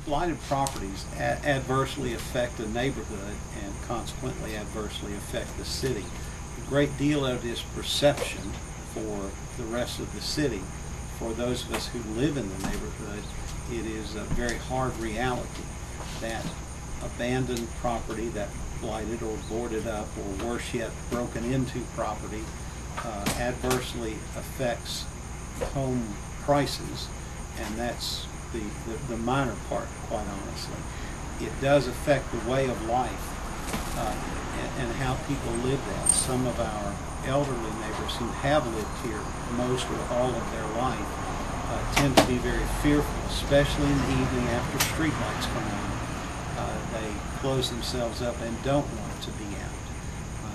blighted properties adversely affect the neighborhood and consequently adversely affect the city. A great deal of it is perception for the rest of the city. For those of us who live in the neighborhood, it is a very hard reality that abandoned property, that blighted or boarded up or worse yet broken into property adversely affects home prices, and that's the minor part, quite honestly. It does affect the way of life and how people live that. Some of our elderly neighbors who have lived here most or all of their life tend to be very fearful, especially in the evening after streetlights come on. They close themselves up and don't want to be out.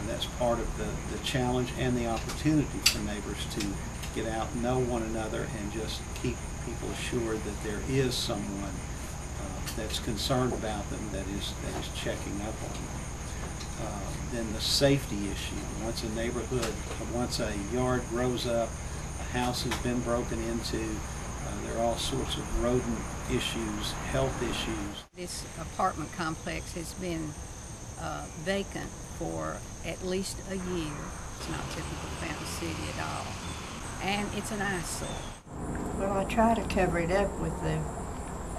That's part of the challenge and the opportunity for neighbors to get out, know one another, and just keep people assured that there is someone that's concerned about them, that is checking up on them. Then the safety issue. Once a neighborhood, once a yard grows up, a house has been broken into, there are all sorts of rodent issues, health issues. This apartment complex has been vacant for at least a year. It's not typical Fountain City at all. And it's an eyesore. Well, I try to cover it up with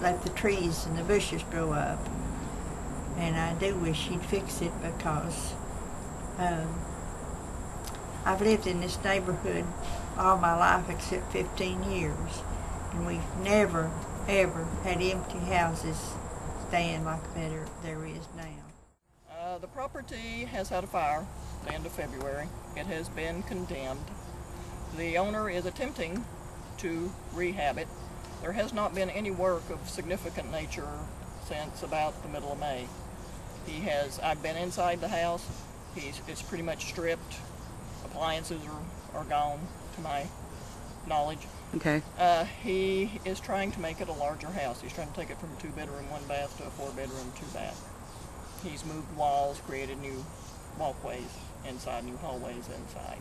let the trees and the bushes grow up. And I do wish he'd fix it because I've lived in this neighborhood all my life except 15 years. And we've never, ever had empty houses stand like there is now. The property has had a fire at the end of February. It has been condemned. The owner is attempting to rehab it. There has not been any work of significant nature since about the middle of May. I've been inside the house. It's pretty much stripped. Appliances are gone, to my knowledge. Okay. He is trying to make it a larger house. He's trying to take it from a 2-bedroom, 1-bath to a 4-bedroom, 2-bath. He's moved walls, created new walkways inside, new hallways inside.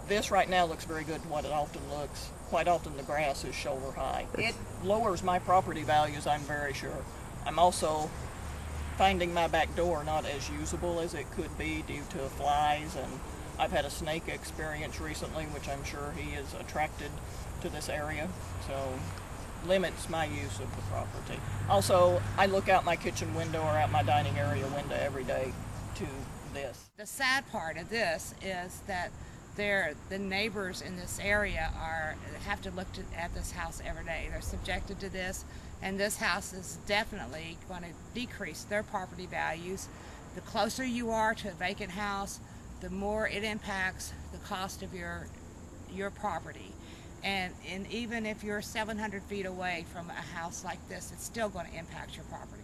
This right now looks very good, what it often looks. Quite often the grass is shoulder high. It lowers my property values, I'm very sure. I'm also finding my back door not as usable as it could be due to flies, and I've had a snake experience recently, which I'm sure he is attracted to this area, so limits my use of the property. Also, I look out my kitchen window or out my dining area window every day to this. The sad part of this is that the neighbors in this area have to look at this house every day. They're subjected to this, and this house is definitely going to decrease their property values. The closer you are to a vacant house, the more it impacts the cost of your property. And even if you're 700 feet away from a house like this, it's still going to impact your property.